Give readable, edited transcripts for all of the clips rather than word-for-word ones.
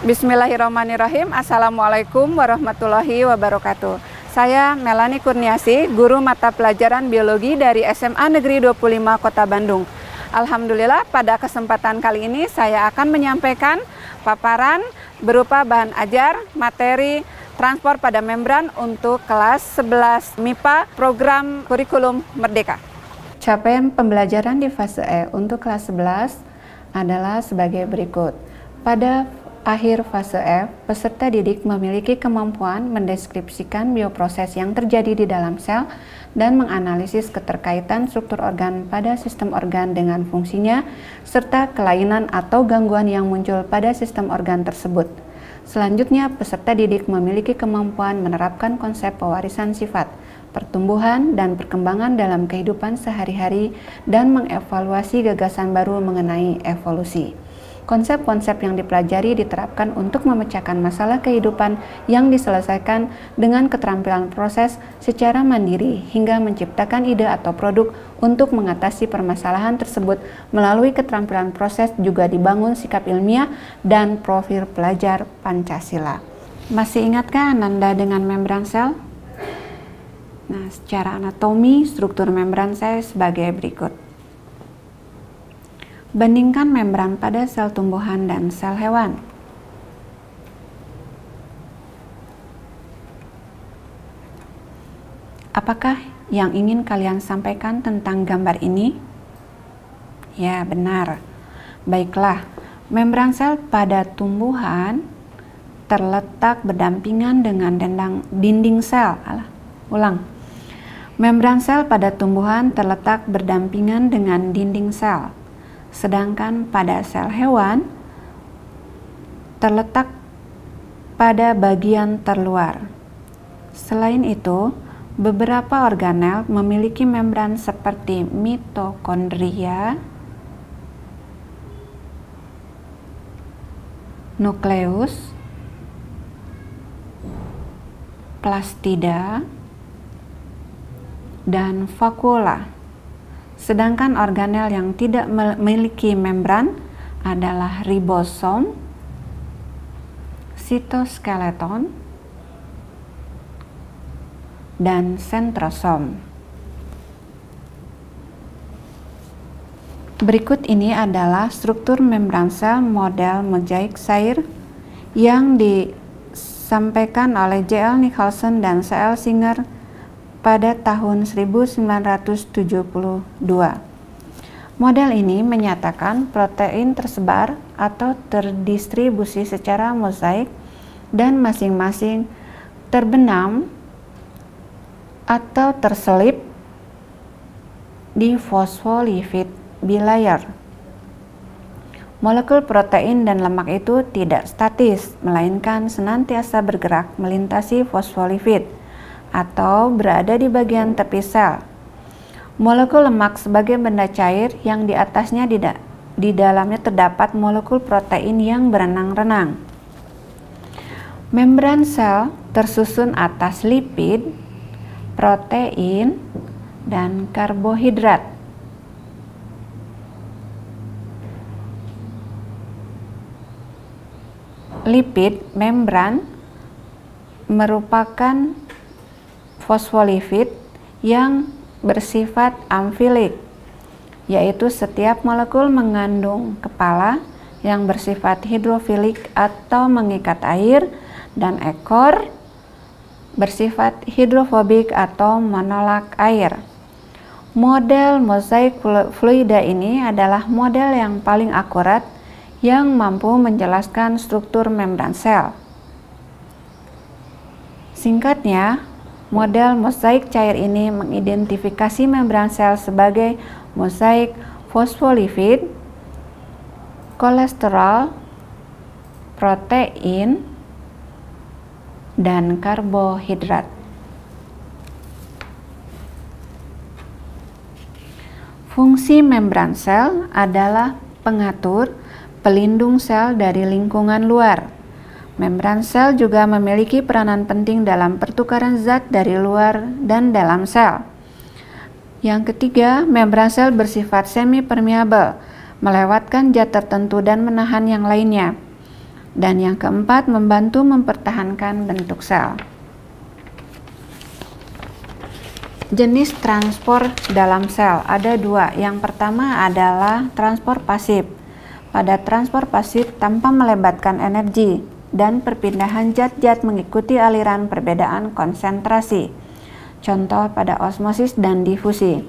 Bismillahirrahmanirrahim. Assalamualaikum warahmatullahi wabarakatuh. Saya Melani Kurniasi, guru mata pelajaran biologi dari SMA Negeri 25 Kota Bandung. Alhamdulillah, pada kesempatan kali ini saya akan menyampaikan paparan berupa bahan ajar materi transport pada membran untuk kelas 11 MIPA program kurikulum Merdeka. Capaian pembelajaran di fase E untuk kelas 11 adalah sebagai berikut. Pada akhir fase F, peserta didik memiliki kemampuan mendeskripsikan bioproses yang terjadi di dalam sel dan menganalisis keterkaitan struktur organ pada sistem organ dengan fungsinya, serta kelainan atau gangguan yang muncul pada sistem organ tersebut. Selanjutnya, peserta didik memiliki kemampuan menerapkan konsep pewarisan sifat, pertumbuhan, dan perkembangan dalam kehidupan sehari-hari dan mengevaluasi gagasan baru mengenai evolusi. Konsep-konsep yang dipelajari diterapkan untuk memecahkan masalah kehidupan yang diselesaikan dengan keterampilan proses secara mandiri hingga menciptakan ide atau produk untuk mengatasi permasalahan tersebut. Melalui keterampilan proses juga dibangun sikap ilmiah dan profil pelajar Pancasila. Masih ingatkah Ananda dengan membran sel? Nah, secara anatomi, struktur membran sel sebagai berikut. Bandingkan membran pada sel tumbuhan dan sel hewan. Apakah yang ingin kalian sampaikan tentang gambar ini? Ya, benar. Baiklah, membran sel pada tumbuhan terletak berdampingan dengan dinding sel. Membran sel pada tumbuhan terletak berdampingan dengan dinding sel. Sedangkan pada sel hewan terletak pada bagian terluar. Selain itu, beberapa organel memiliki membran seperti mitokondria, nukleus, plastida, dan vakuola. Sedangkan organel yang tidak memiliki membran adalah ribosom, sitoskeleton, dan sentrosom. Berikut ini adalah struktur membran sel model mozaik Sayer yang disampaikan oleh J.L. Nicholson dan C.L. Singer pada tahun 1972. Model ini menyatakan protein tersebar atau terdistribusi secara mozaik dan masing-masing terbenam atau terselip di fosfolipid bilayer. Molekul protein dan lemak itu tidak statis, melainkan senantiasa bergerak melintasi fosfolipid atau berada di bagian tepi sel. Molekul lemak sebagai benda cair yang di atasnya di dalamnya terdapat molekul protein yang berenang-renang. Membran sel tersusun atas lipid, protein, dan karbohidrat. Lipid membran merupakan fosfolipid yang bersifat amfilik, yaitu setiap molekul mengandung kepala yang bersifat hidrofilik atau mengikat air dan ekor bersifat hidrofobik atau menolak air. Model mozaik fluida ini adalah model yang paling akurat yang mampu menjelaskan struktur membran sel. Singkatnya, model mozaik cair ini mengidentifikasi membran sel sebagai mozaik fosfolipid, kolesterol, protein, dan karbohidrat. Fungsi membran sel adalah pengatur, pelindung sel dari lingkungan luar. Membran sel juga memiliki peranan penting dalam pertukaran zat dari luar dan dalam sel. Yang ketiga, membran sel bersifat semi permeabel, melewatkan zat tertentu dan menahan yang lainnya. Dan yang keempat, membantu mempertahankan bentuk sel. Jenis transport dalam sel ada dua. Yang pertama adalah transport pasif. Pada transport pasif tanpa melibatkan energi dan perpindahan zat-zat mengikuti aliran perbedaan konsentrasi. Contoh pada osmosis dan difusi.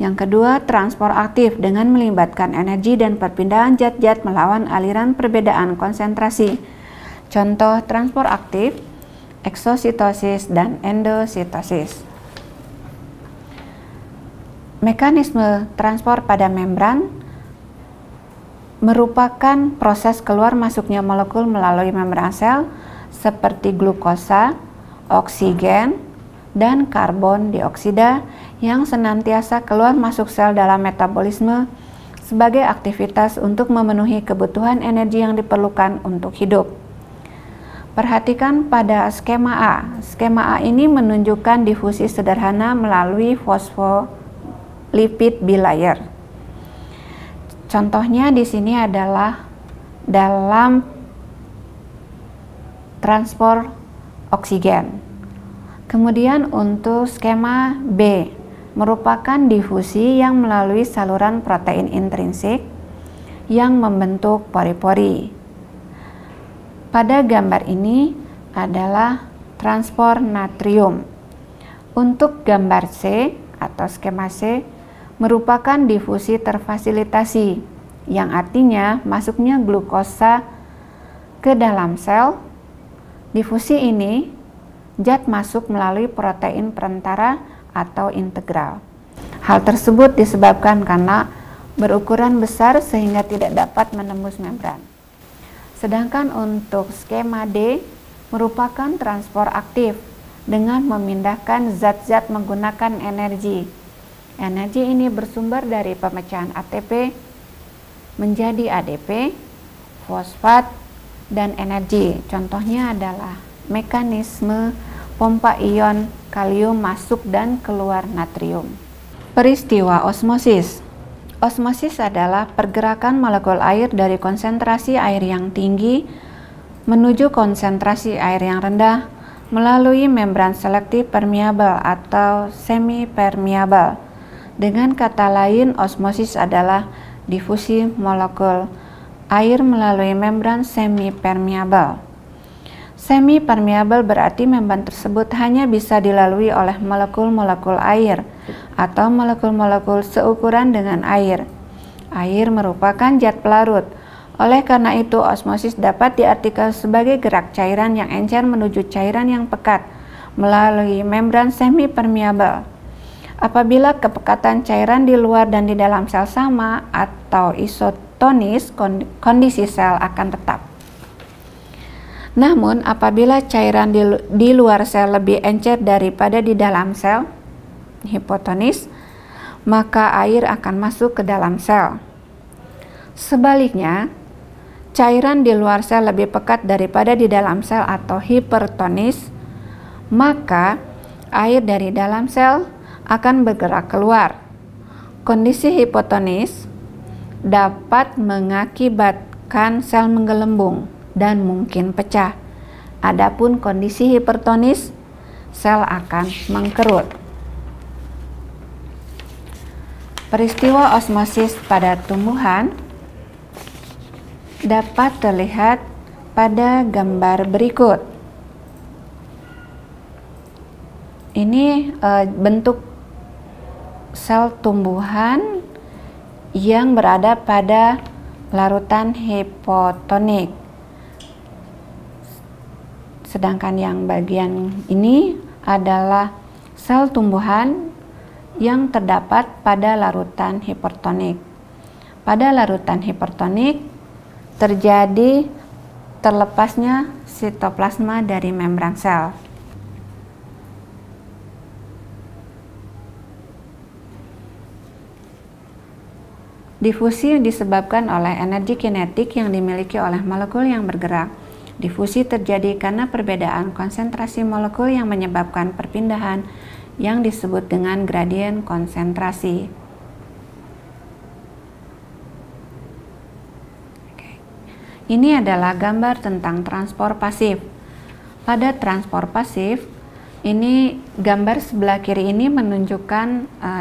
Yang kedua, transport aktif dengan melibatkan energi dan perpindahan zat-zat melawan aliran perbedaan konsentrasi. Contoh transport aktif, eksositosis dan endositosis. Mekanisme transport pada membran merupakan proses keluar masuknya molekul melalui membran sel seperti glukosa, oksigen, dan karbon dioksida yang senantiasa keluar masuk sel dalam metabolisme sebagai aktivitas untuk memenuhi kebutuhan energi yang diperlukan untuk hidup. Perhatikan pada skema A. Skema A ini menunjukkan difusi sederhana melalui fosfolipid bilayer. Contohnya di sini adalah dalam transport oksigen. Kemudian untuk skema B merupakan difusi yang melalui saluran protein intrinsik yang membentuk pori-pori. Pada gambar ini adalah transport natrium. Untuk gambar C atau skema C merupakan difusi terfasilitasi, yang artinya masuknya glukosa ke dalam sel. Difusi ini zat masuk melalui protein perantara atau integral. Hal tersebut disebabkan karena berukuran besar sehingga tidak dapat menembus membran. Sedangkan untuk skema D merupakan transport aktif dengan memindahkan zat-zat menggunakan energi. Energi ini bersumber dari pemecahan ATP menjadi ADP, fosfat, dan energi. Contohnya adalah mekanisme pompa ion kalium masuk dan keluar natrium. Peristiwa osmosis. Osmosis adalah pergerakan molekul air dari konsentrasi air yang tinggi menuju konsentrasi air yang rendah melalui membran selektif permeabel atau semi permeabel. Dengan kata lain, osmosis adalah difusi molekul air melalui membran semi permeabel. Semi permeabel berarti membran tersebut hanya bisa dilalui oleh molekul-molekul air atau molekul-molekul seukuran dengan air. Air merupakan zat pelarut. Oleh karena itu, osmosis dapat diartikan sebagai gerak cairan yang encer menuju cairan yang pekat melalui membran semi permeabel. Apabila kepekatan cairan di luar dan di dalam sel sama atau isotonis, kondisi sel akan tetap. Namun, apabila cairan di luar sel lebih encer daripada di dalam sel, hipotonis, maka air akan masuk ke dalam sel. Sebaliknya, cairan di luar sel lebih pekat daripada di dalam sel atau hipertonis, maka air dari dalam sel akan bergerak keluar. Kondisi hipotonis dapat mengakibatkan sel menggelembung dan mungkin pecah. Adapun kondisi hipertonis, sel akan mengkerut. Peristiwa osmosis pada tumbuhan dapat terlihat pada gambar berikut. Ini bentuk sel tumbuhan yang berada pada larutan hipotonik. Sedangkan yang bagian ini adalah sel tumbuhan yang terdapat pada larutan hipertonik. Pada larutan hipertonik terjadi terlepasnya sitoplasma dari membran sel. Difusi disebabkan oleh energi kinetik yang dimiliki oleh molekul yang bergerak. Difusi terjadi karena perbedaan konsentrasi molekul yang menyebabkan perpindahan yang disebut dengan gradien konsentrasi. Ini adalah gambar tentang transport pasif. Pada transport pasif, ini gambar sebelah kiri ini menunjukkan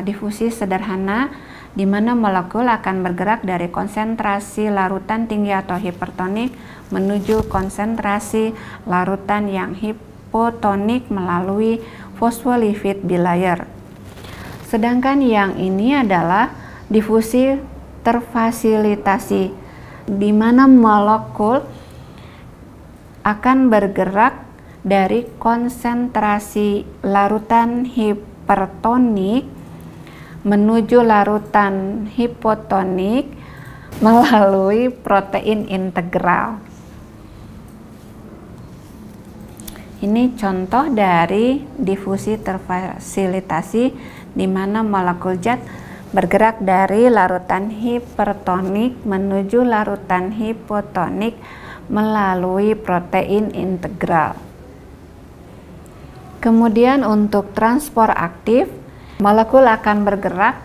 difusi sederhana di mana molekul akan bergerak dari konsentrasi larutan tinggi atau hipertonik menuju konsentrasi larutan yang hipotonik melalui fosfolipid bilayer. Sedangkan yang ini adalah difusi terfasilitasi, di mana molekul akan bergerak dari konsentrasi larutan hipertonik menuju larutan hipotonik melalui protein integral. Ini contoh dari difusi terfasilitasi di mana molekul zat bergerak dari larutan hipertonik menuju larutan hipotonik melalui protein integral. Kemudian untuk transport aktif, molekul akan bergerak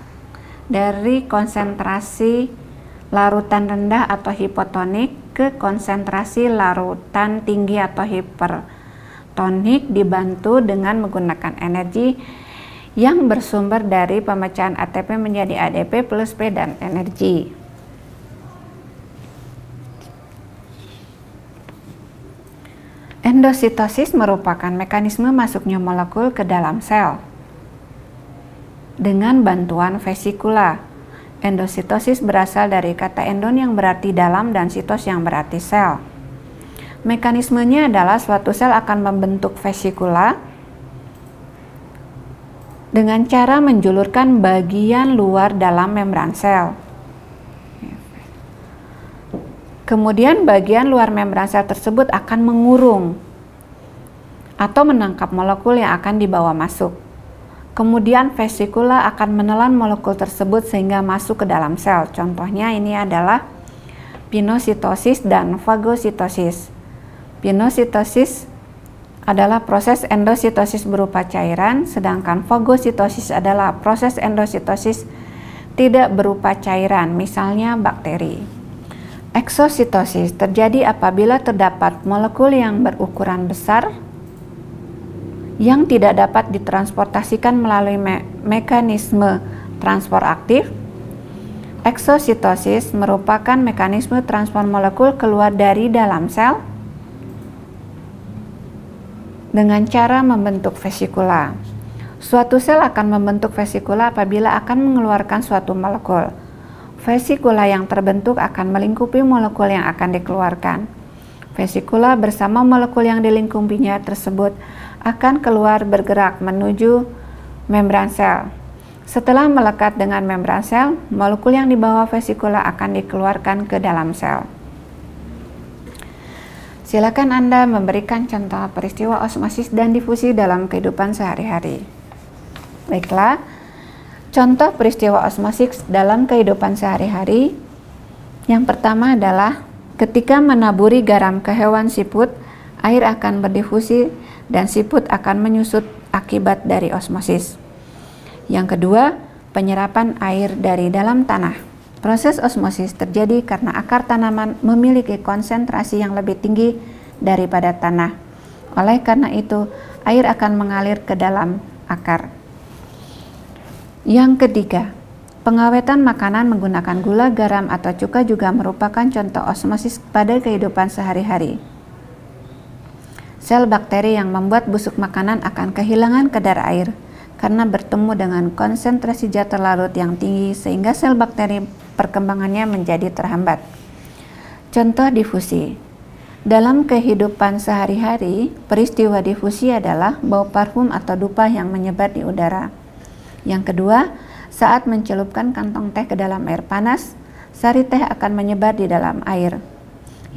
dari konsentrasi larutan rendah atau hipotonik ke konsentrasi larutan tinggi atau hipertonik dibantu dengan menggunakan energi yang bersumber dari pemecahan ATP menjadi ADP plus P dan energi. Endositosis merupakan mekanisme masuknya molekul ke dalam sel dengan bantuan vesikula. Endositosis berasal dari kata endon yang berarti dalam dan sitos yang berarti sel. Mekanismenya adalah suatu sel akan membentuk vesikula dengan cara menjulurkan bagian luar dalam membran sel. Kemudian bagian luar membran sel tersebut akan mengurung atau menangkap molekul yang akan dibawa masuk. Kemudian vesikula akan menelan molekul tersebut sehingga masuk ke dalam sel. Contohnya ini adalah pinositosis dan fagositosis. Pinositosis adalah proses endositosis berupa cairan, sedangkan fagositosis adalah proses endositosis tidak berupa cairan, misalnya bakteri. Eksositosis terjadi apabila terdapat molekul yang berukuran besar yang tidak dapat ditransportasikan melalui mekanisme transport aktif. Eksositosis merupakan mekanisme transport molekul keluar dari dalam sel dengan cara membentuk vesikula. Suatu sel akan membentuk vesikula apabila akan mengeluarkan suatu molekul. Vesikula yang terbentuk akan melingkupi molekul yang akan dikeluarkan. Vesikula bersama molekul yang dilingkupinya tersebut akan keluar bergerak menuju membran sel. Setelah melekat dengan membran sel, molekul yang dibawa vesikula akan dikeluarkan ke dalam sel. Silakan Anda memberikan contoh peristiwa osmosis dan difusi dalam kehidupan sehari-hari. Baiklah, contoh peristiwa osmosis dalam kehidupan sehari-hari. Yang pertama adalah ketika menaburi garam ke hewan siput, air akan berdifusi dan siput akan menyusut akibat dari osmosis. Yang kedua, penyerapan air dari dalam tanah. Proses osmosis terjadi karena akar tanaman memiliki konsentrasi yang lebih tinggi daripada tanah. Oleh karena itu, air akan mengalir ke dalam akar. Yang ketiga, pengawetan makanan menggunakan gula, garam, atau cuka juga merupakan contoh osmosis pada kehidupan sehari-hari. Sel bakteri yang membuat busuk makanan akan kehilangan kadar air karena bertemu dengan konsentrasi zat terlarut yang tinggi sehingga sel bakteri perkembangannya menjadi terhambat. Contoh difusi. Dalam kehidupan sehari-hari, peristiwa difusi adalah bau parfum atau dupa yang menyebar di udara. Yang kedua, saat mencelupkan kantong teh ke dalam air panas, sari teh akan menyebar di dalam air.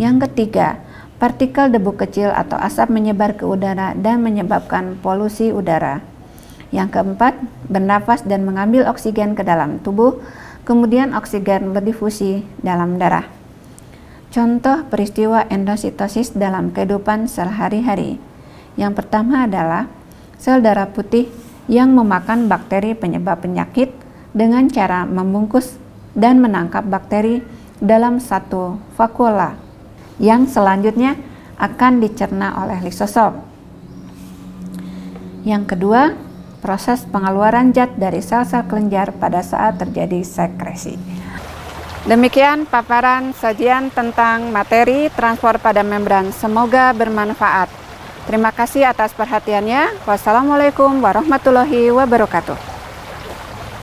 Yang ketiga, partikel debu kecil atau asap menyebar ke udara dan menyebabkan polusi udara. Yang keempat, bernafas dan mengambil oksigen ke dalam tubuh, kemudian oksigen berdifusi dalam darah. Contoh peristiwa endositosis dalam kehidupan sehari-hari. Yang pertama adalah sel darah putih yang memakan bakteri penyebab penyakit dengan cara membungkus dan menangkap bakteri dalam satu vakuola. yang selanjutnya akan dicerna oleh lisosom. Yang kedua, proses pengeluaran zat dari sel-sel kelenjar pada saat terjadi sekresi. Demikian paparan sajian tentang materi transport pada membran. Semoga bermanfaat. Terima kasih atas perhatiannya. Wassalamualaikum warahmatullahi wabarakatuh.